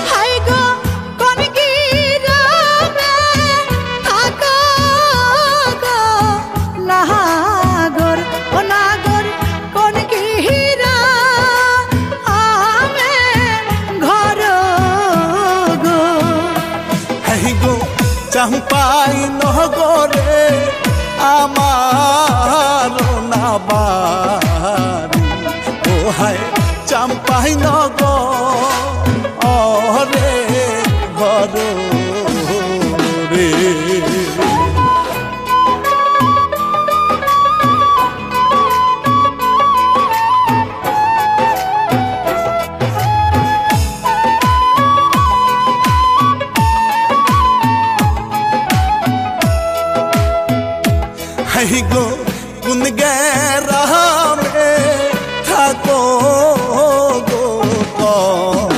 High গো কোন গিরামে থাকো গো নাগর ও নাগর কোন গিরামে ঘর গো। হাই গো চাম্পাই নহগরে আমার না বাড়ি, ও হায় চাম্পাই